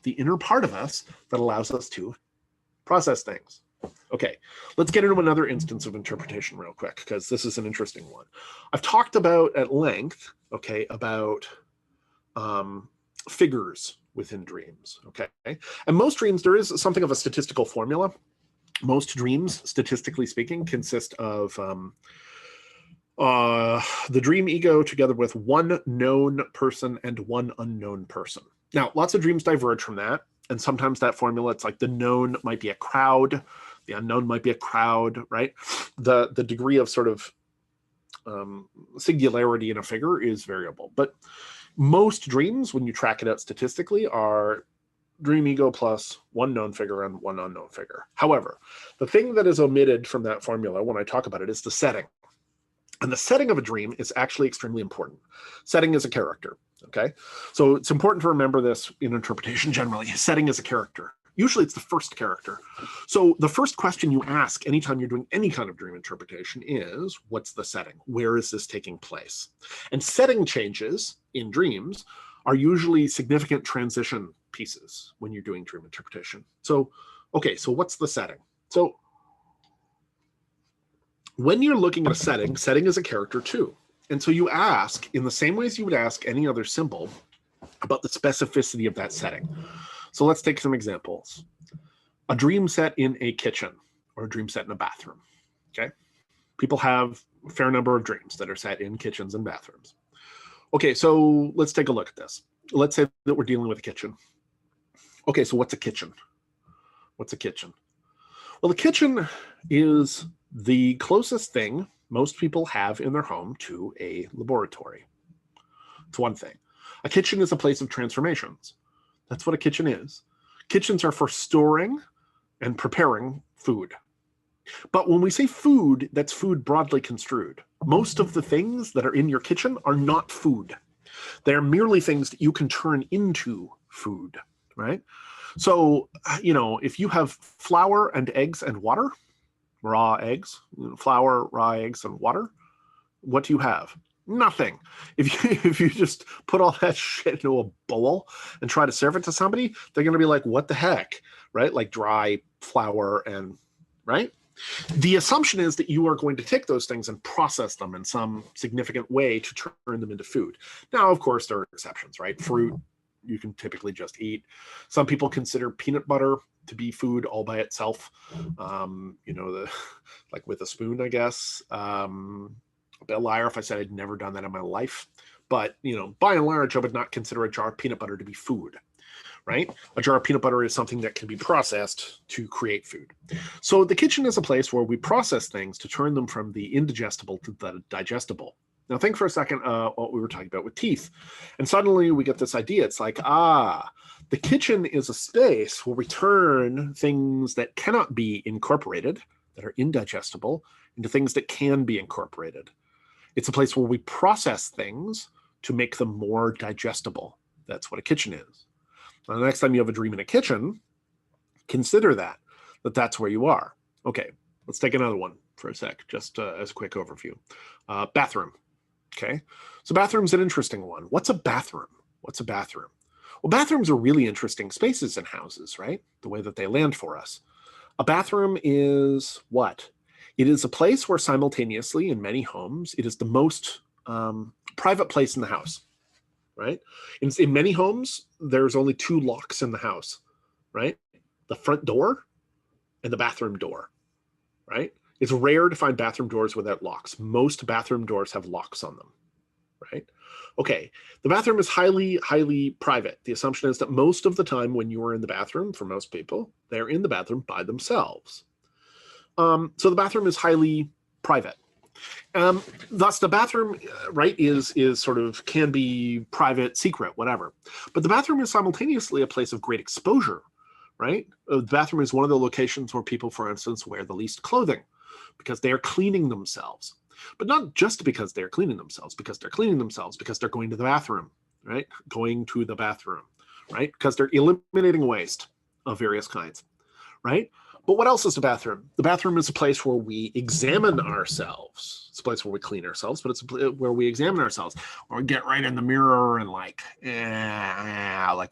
inner part of us that allows us to process things. Okay, let's get into another instance of interpretation real quick, because this is an interesting one. I've talked about at length, okay, about figures within dreams, okay? And most dreams, there is something of a statistical formula. Most dreams, statistically speaking, consist of the dream ego together with one known person and one unknown person. Now, lots of dreams diverge from that. And sometimes that formula, it's like the known might be a crowd, the unknown might be a crowd, right? The degree of sort of singularity in a figure is variable. But most dreams, when you track it out statistically, are dream ego plus one known figure and one unknown figure. However, the thing that is omitted from that formula when I talk about it is the setting. And the setting of a dream is actually extremely important. Setting is a character, okay? So it's important to remember this in interpretation generally. Setting is a character. Usually it's the first character. So the first question you ask anytime you're doing any kind of dream interpretation is, what's the setting? Where is this taking place? And setting changes in dreams are usually significant transition pieces when you're doing dream interpretation. So, okay, so what's the setting? So when you're looking at a setting, setting is a character too. And so you ask, in the same ways you would ask any other symbol, about the specificity of that setting. So let's take some examples. A dream set in a kitchen or a dream set in a bathroom, okay? People have a fair number of dreams that are set in kitchens and bathrooms. Okay, so let's take a look at this. Let's say that we're dealing with a kitchen. Okay, so what's a kitchen? What's a kitchen? Well, the kitchen is the closest thing most people have in their home to a laboratory. It's one thing. A kitchen is a place of transformations. That's what a kitchen is. Kitchens are for storing and preparing food. But when we say food, that's food broadly construed. Most of the things that are in your kitchen are not food. They're merely things that you can turn into food, right? So, you know, if you have flour and eggs and water, raw eggs, flour, raw eggs, and water, what do you have? Nothing. If you just put all that shit into a bowl and try to serve it to somebody, they're going to be like, what the heck, right? Like dry flour and, right? The assumption is that you are going to take those things and process them in some significant way to turn them into food. Now, of course, there are exceptions, right? Fruit, you can typically just eat. Some people consider peanut butter to be food all by itself. You know, like with a spoon, I guess. I'd be a liar if I said I'd never done that in my life. But, you know, by and large, I would not consider a jar of peanut butter to be food, right? A jar of peanut butter is something that can be processed to create food. So the kitchen is a place where we process things to turn them from the indigestible to the digestible. Now think for a second what we were talking about with teeth. And suddenly we get this idea. It's like, the kitchen is a space where we turn things that cannot be incorporated, that are indigestible, into things that can be incorporated. It's a place where we process things to make them more digestible. That's what a kitchen is. Now, the next time you have a dream in a kitchen, consider that's where you are. Okay, let's take another one for a sec, just as a quick overview. Bathroom. Okay, so bathroom's an interesting one. What's a bathroom? What's a bathroom? Well, bathrooms are really interesting spaces in houses, right? The way that they land for us. A bathroom is what? It is a place where simultaneously, in many homes, it is the most private place in the house, right? In many homes, there's only two locks in the house, right? The front door and the bathroom door, right? It's rare to find bathroom doors without locks. Most bathroom doors have locks on them, right? Okay, the bathroom is highly, highly private. The assumption is that most of the time when you are in the bathroom, for most people, they're in the bathroom by themselves. So the bathroom is highly private. Thus, the bathroom, right, is sort of can be private, secret, whatever. But the bathroom is simultaneously a place of great exposure, right? The bathroom is one of the locations where people, for instance, wear the least clothing because they are cleaning themselves. But not just because they're cleaning themselves, because they're cleaning themselves, because they're going to the bathroom, right? Going to the bathroom, right? Because they're eliminating waste of various kinds, right? But what else is the bathroom? The bathroom is a place where we examine ourselves. It's a place where we clean ourselves, but it's where we examine ourselves, or get right in the mirror and like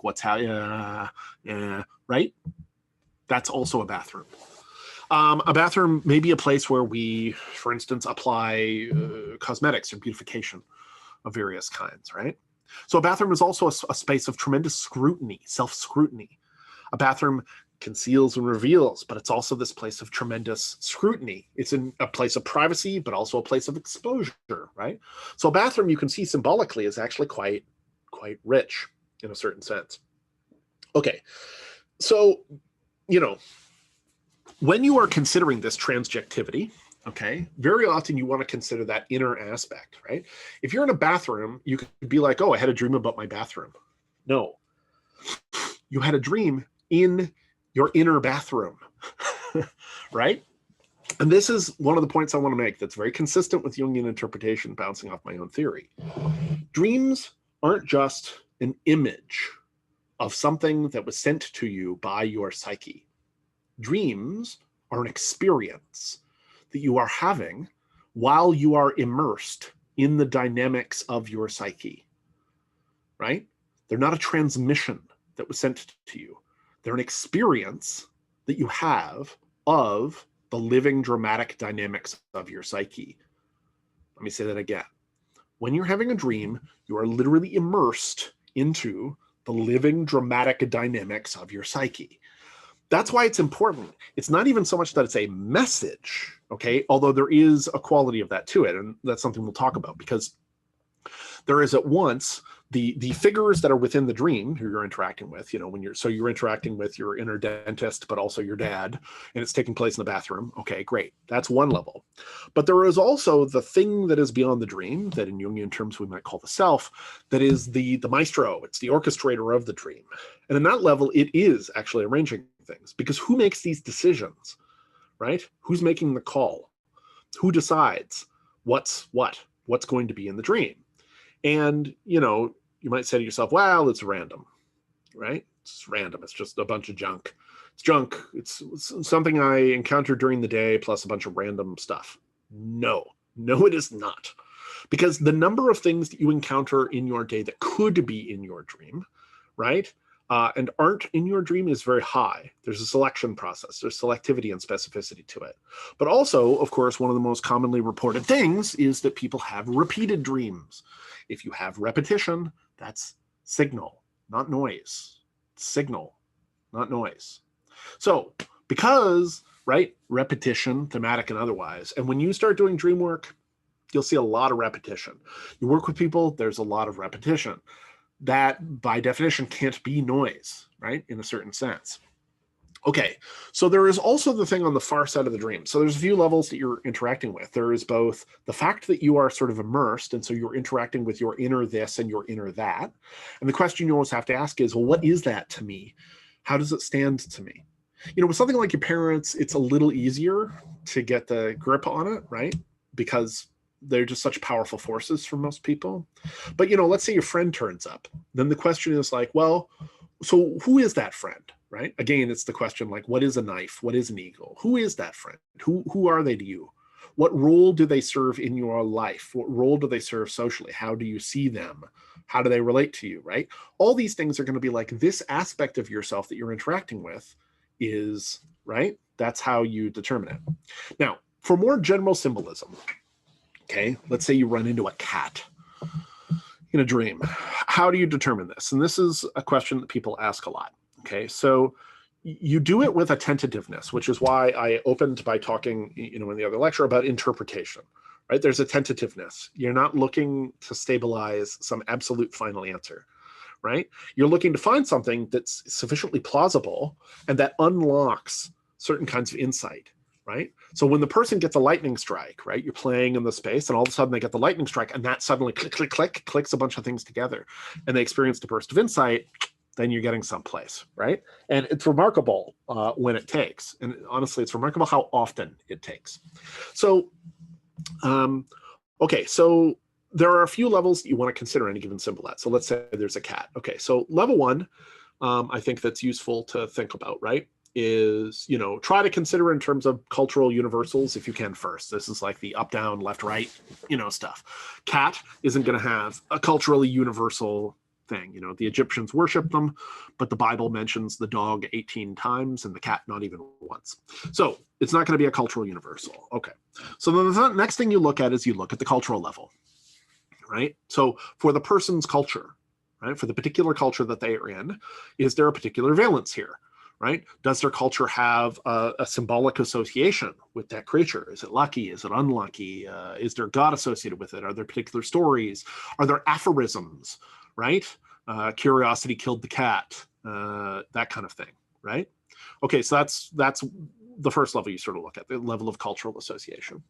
what's how, right? That's also a bathroom. A bathroom may be a place where we, for instance, apply cosmetics or beautification of various kinds, right? So a bathroom is also a space of tremendous scrutiny, self-scrutiny. A bathroom conceals and reveals, but it's also this place of tremendous scrutiny. It's in a place of privacy, but also a place of exposure, right? So a bathroom, you can see symbolically, is actually quite rich in a certain sense. Okay, so, when you are considering this transjectivity, okay, very often you want to consider that inner aspect, right? If you're in a bathroom, you could be like, oh, I had a dream about my bathroom. No, you had a dream in your inner bathroom, right? And this is one of the points I want to make that's very consistent with Jungian interpretation, bouncing off my own theory. Dreams aren't just an image of something that was sent to you by your psyche. Dreams are an experience that you are having while you are immersed in the dynamics of your psyche, right? They're not a transmission that was sent to you. They're an experience that you have of the living dramatic dynamics of your psyche. Let me say that again. When you're having a dream, you are literally immersed into the living dramatic dynamics of your psyche. That's why it's important. It's not even so much that it's a message, okay? Although there is a quality of that to it, and that's something we'll talk about, because there is at once the figures that are within the dream who you're interacting with, when you're interacting with your inner dentist, but also your dad, and it's taking place in the bathroom. Okay, great. That's one level. But there is also the thing that is beyond the dream, that in Jungian terms we might call the self, that is the maestro. It's the orchestrator of the dream. And in that level, it is actually arranging things, because who makes these decisions, right? Who's making the call? Who decides what's going to be in the dream? And, you might say to yourself, well, it's random, right? It's random. It's just a bunch of junk. It's junk. It's something I encountered during the day plus a bunch of random stuff. No, it is not. Because the number of things that you encounter in your day that could be in your dream, right, and aren't in your dream is very high. There's a selection process. There's selectivity and specificity to it. But also, of course, one of the most commonly reported things is that people have repeated dreams. If you have repetition, that's signal, not noise. Signal, not noise. So because, right, repetition, thematic and otherwise, and when you start doing dream work, you'll see a lot of repetition. You work with people, there's a lot of repetition. That, by definition, can't be noise, right, in a certain sense. Okay, so there is also the thing on the far side of the dream. So there's a few levels that you're interacting with. There is both the fact that you are sort of immersed, and so you're interacting with your inner this and your inner that. And the question you always have to ask is, well, what is that to me? How does it stand to me? With something like your parents, it's a little easier to get the grip on it, right? Because they're just such powerful forces for most people. But, let's say your friend turns up. Then the question is like, well, so who is that friend? Right? Again, it's the question like, what is a knife? What is an eagle? Who is that friend? Who are they to you? What role do they serve in your life? What role do they serve socially? How do you see them? How do they relate to you, right? All these things are going to be like this aspect of yourself that you're interacting with is, right? That's how you determine it. Now, for more general symbolism, okay, let's say you run into a cat in a dream. How do you determine this? And this is a question that people ask a lot. Okay, so you do it with a tentativeness, which is why I opened by talking, in the other lecture about interpretation, right? There's a tentativeness. You're not looking to stabilize some absolute final answer, right? You're looking to find something that's sufficiently plausible and that unlocks certain kinds of insight, right? So when the person gets a lightning strike, right, you're playing in the space and all of a sudden they get the lightning strike and that suddenly click, click, click, clicks a bunch of things together and they experience the burst of insight, then you're getting someplace, right? And it's remarkable when it takes. And honestly, it's remarkable how often it takes. So, okay, so there are a few levels that you want to consider any given symbol at. So let's say there's a cat. Okay, so level one, I think that's useful to think about, right? Is, you know, try to consider in terms of cultural universals if you can first. This is like the up, down, left, right, you know, stuff. Cat isn't going to have a culturally universal thing. You know, the Egyptians worship them, but the Bible mentions the dog 18 times and the cat not even once. So it's not going to be a cultural universal. Okay. So then the next thing you look at is you look at the cultural level, right? So for the person's culture, right, for the particular culture that they are in, is there a particular valence here? Right? Does their culture have a symbolic association with that creature? Is it lucky? Is it unlucky? Is there God associated with it? Are there particular stories? Are there aphorisms? Right? Curiosity killed the cat. That kind of thing. Right? Okay, so that's the first level you sort of look at, the level of cultural association.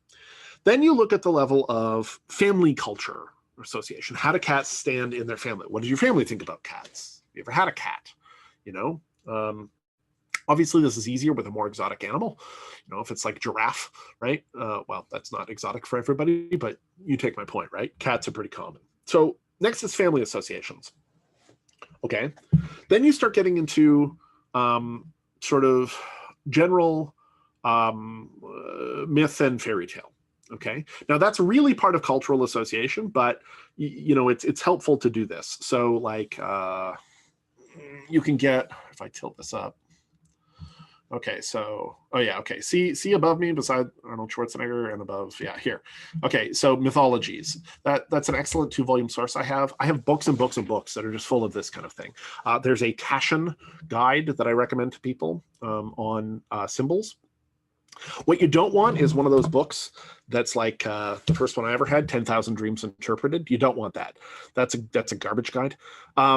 Then you look at the level of family culture association. How do cats stand in their family? What does your family think about cats? Have you ever had a cat? You know? Obviously, this is easier with a more exotic animal. You know, if it's like giraffe, right? Well, that's not exotic for everybody, but you take my point, right? Cats are pretty common. So next is family associations. Okay. Then you start getting into sort of general myth and fairy tale. Okay. Now that's really part of cultural association, but you know, it's helpful to do this. So like you can get, if I tilt this up. Okay, so, oh yeah, okay. See above me beside Arnold Schwarzenegger and above, yeah, here. Okay, so mythologies. That's an excellent 2-volume source I have. I have books and books and books that are just full of this kind of thing. There's a Taschen guide that I recommend to people on symbols. What you don't want is one of those books that's like the first one I ever had, 10,000 Dreams Interpreted. You don't want that. That's a garbage guide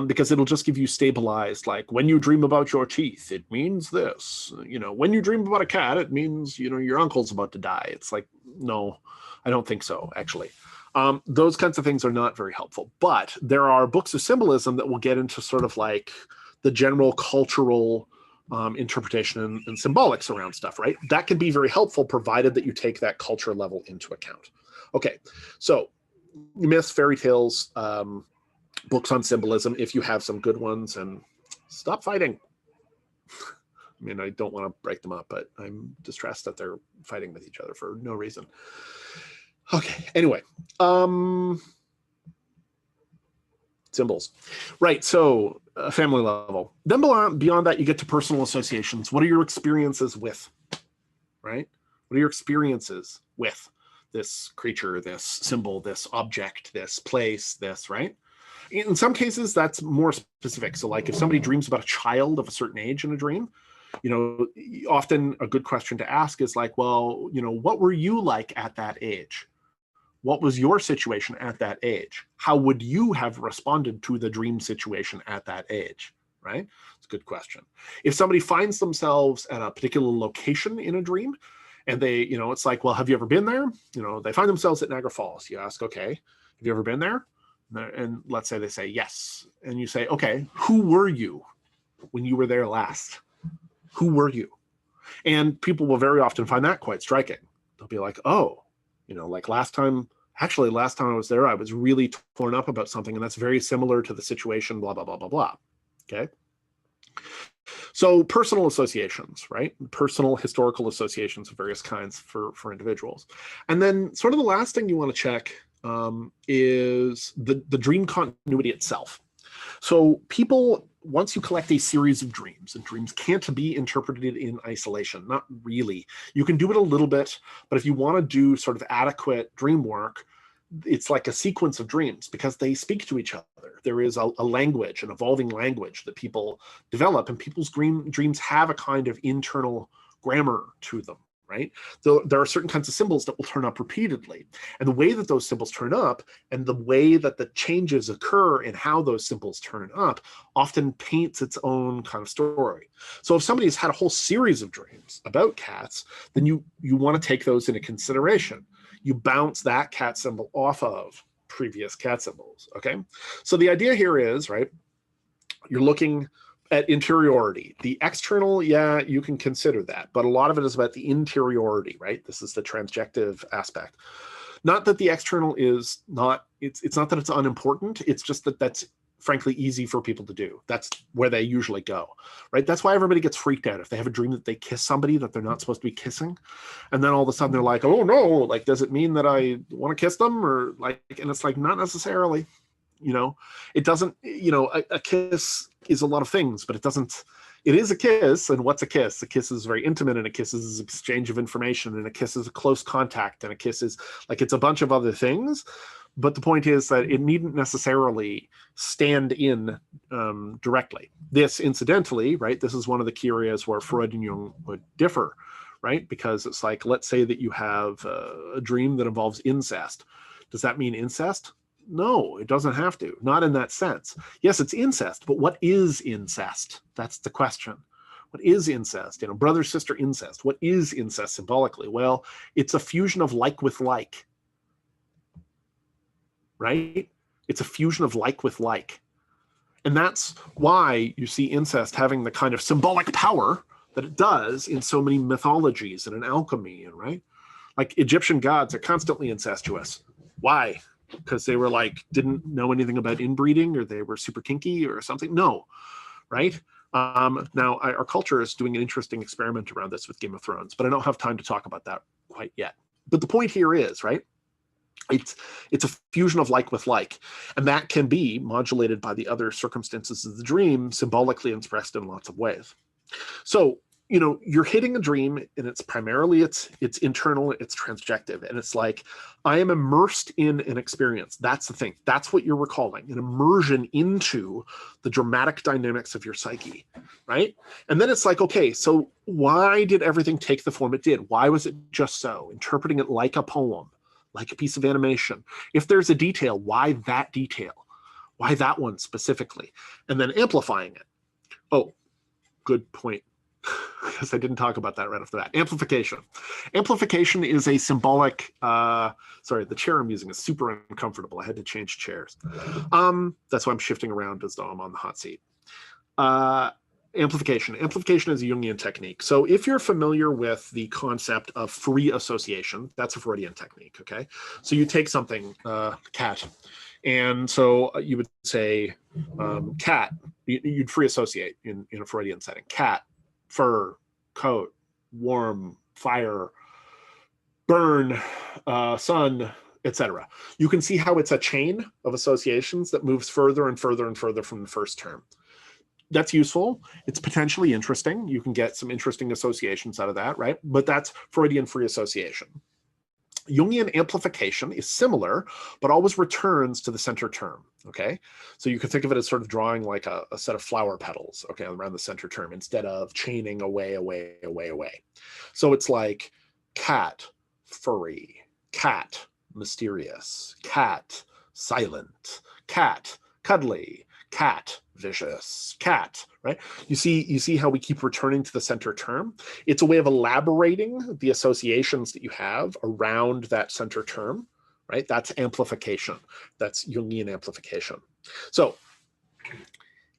because it'll just give you stabilized, like when you dream about your teeth, it means this. You know, when you dream about a cat, it means, you know, your uncle's about to die. It's like, no, I don't think so, actually. Those kinds of things are not very helpful. But there are books of symbolism that will get into sort of like the general cultural interpretation and symbolics around stuff, right? That can be very helpful provided that you take that culture level into account. Okay, so myths, fairy tales, books on symbolism, if you have some good ones, and stop fighting. I mean, I don't want to break them up, but I'm distressed that they're fighting with each other for no reason. Okay, anyway. Symbols. Right, so family level. Then beyond that, you get to personal associations. What are your experiences with, right? What are your experiences with this creature, this symbol, this object, this place, this, right? In some cases, that's more specific. So like if somebody dreams about a child of a certain age in a dream, you know, often a good question to ask is like, well, you know, what were you like at that age? What was your situation at that age? How would you have responded to the dream situation at that age, right? It's a good question. If somebody finds themselves at a particular location in a dream and they, you know, it's like, well, have you ever been there? You know, they find themselves at Niagara Falls. You ask, okay, have you ever been there? And let's say they say yes. And you say, okay, who were you when you were there last? Who were you? And people will very often find that quite striking. They'll be like, oh, you know, like last time I was there, I was really torn up about something, and that's very similar to the situation, blah, blah, blah, blah, blah. Okay. So personal associations, right? Personal historical associations of various kinds for individuals. And then sort of the last thing you want to check is the dream continuity itself. So people, once you collect a series of dreams, and dreams can't be interpreted in isolation, not really. You can do it a little bit, but if you want to do sort of adequate dream work, it's like a sequence of dreams because they speak to each other. There is a language, an evolving language that people develop, and people's dreams have a kind of internal grammar to them, right? So there are certain kinds of symbols that will turn up repeatedly. And the way that those symbols turn up and the way that the changes occur in how those symbols turn up often paints its own kind of story. So if somebody's had a whole series of dreams about cats, then you want to take those into consideration. You bounce that cat symbol off of previous cat symbols, okay? So the idea here is, right, you're looking at interiority. The external, yeah, you can consider that, but a lot of it is about the interiority, right? This is the transjective aspect. Not that the external is not, it's not that it's unimportant, it's just that that's frankly easy for people to do. That's where they usually go, right? That's why everybody gets freaked out if they have a dream that they kiss somebody that they're not supposed to be kissing. And then all of a sudden they're like, oh no, like, does it mean that I want to kiss them? Or like, and it's like, not necessarily. You know, it doesn't, you know, a kiss is a lot of things, but it doesn't, it is a kiss. And what's a kiss? A kiss is very intimate, and a kiss is exchange of information, and a kiss is a close contact, and a kiss is like, it's a bunch of other things. But the point is that it needn't necessarily stand in directly. This, incidentally, right, this is one of the key areas where Freud and Jung would differ, right? Because it's like, let's say that you have a dream that involves incest. Does that mean incest? No, it doesn't have to. Not in that sense. Yes, it's incest, but what is incest? That's the question. What is incest? You know, brother-sister incest. What is incest symbolically? Well, it's a fusion of like with like, right? It's a fusion of like with like. And that's why you see incest having the kind of symbolic power that it does in so many mythologies and in alchemy, and right? Like Egyptian gods are constantly incestuous. Why? Because they were like, didn't know anything about inbreeding, or they were super kinky or something? No, right? Now, our culture is doing an interesting experiment around this with Game of Thrones, but I don't have time to talk about that quite yet. But the point here is, right, it's a fusion of like with like, and that can be modulated by the other circumstances of the dream, symbolically expressed in lots of ways. So, you know, you're hitting a dream, and it's primarily it's internal, it's transjective, and it's like, I am immersed in an experience. That's the thing. That's what you're recalling, an immersion into the dramatic dynamics of your psyche, right? And then it's like, okay, so why did everything take the form it did? Why was it just so? Interpreting it like a poem, like a piece of animation. If there's a detail, why that detail? Why that one specifically? And then amplifying it. Oh, good point. Because I didn't talk about that right off the bat. Amplification. Amplification is a symbolic, sorry, the chair I'm using is super uncomfortable. I had to change chairs. That's why I'm shifting around as though I'm on the hot seat. Amplification. Amplification is a Jungian technique. So if you're familiar with the concept of free association, that's a Freudian technique, okay? So you take something, cat, and so you would say cat, you'd free associate in a Freudian setting. Cat, fur, coat, warm, fire, burn, sun, etc. You can see how it's a chain of associations that moves further and further and further from the first term. That's useful. It's potentially interesting. You can get some interesting associations out of that, right? But that's Freudian free association. Jungian amplification is similar, but always returns to the center term, okay? So you can think of it as sort of drawing like a set of flower petals, okay, around the center term, instead of chaining away, away, away, away. So it's like cat, furry, cat, mysterious, cat, silent, cat, cuddly, cat, vicious, cat, right? You see how we keep returning to the center term? It's a way of elaborating the associations that you have around that center term, right? That's amplification. That's Jungian amplification. So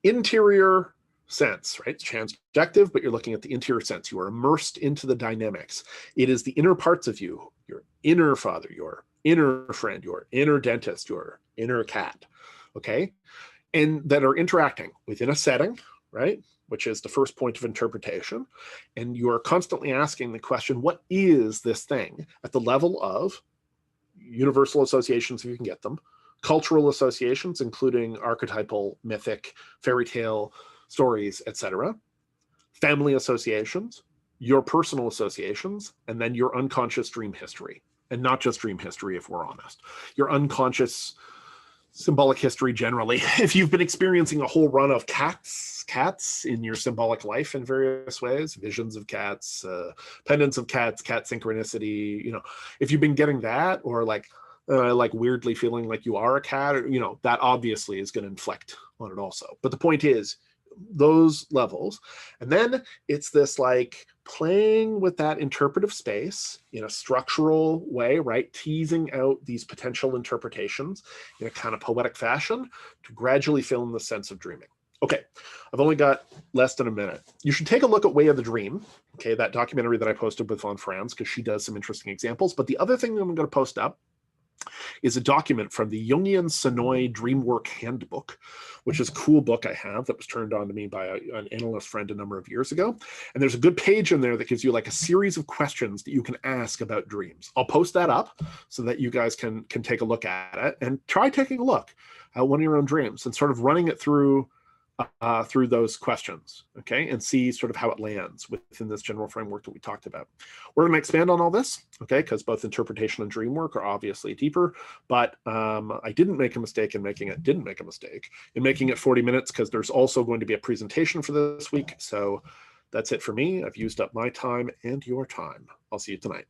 interior sense, right? It's transjective, but you're looking at the interior sense. You are immersed into the dynamics. It is the inner parts of you, your inner father, your inner friend, your inner dentist, your inner cat, okay? And that are interacting within a setting, right? Which is the first point of interpretation. And you are constantly asking the question, what is this thing at the level of universal associations, if you can get them, cultural associations, including archetypal, mythic, fairy tale stories, etc., family associations, your personal associations, and then your unconscious dream history. And not just dream history, if we're honest. Your unconscious symbolic history generally. If you've been experiencing a whole run of cats in your symbolic life in various ways, visions of cats, pendants of cats, cat synchronicity, you know, if you've been getting that, or like weirdly feeling like you are a cat, or, you know, that obviously is going to inflect on it also. But the point is, those levels, and then it's this like playing with that interpretive space in a structural way, right? Teasing out these potential interpretations in a kind of poetic fashion to gradually fill in the sense of dreaming. Okay, I've only got less than a minute. You should take a look at Way of the Dream, okay, that documentary that I posted with Von Franz, because she does some interesting examples. But the other thing that I'm going to post up is a document from the Jungian Sonoy Dreamwork Handbook, which is a cool book I have that was turned on to me by an analyst friend a number of years ago. And there's a good page in there that gives you like a series of questions that you can ask about dreams. I'll post that up so that you guys can take a look at it and try taking a look at one of your own dreams and sort of running it through those questions, okay, and see sort of how it lands within this general framework that we talked about. We're going to expand on all this, okay, because both interpretation and dream work are obviously deeper, but I didn't make a mistake in making it 40 minutes, because there's also going to be a presentation for this week. So that's it for me. I've used up my time and your time. I'll see you tonight.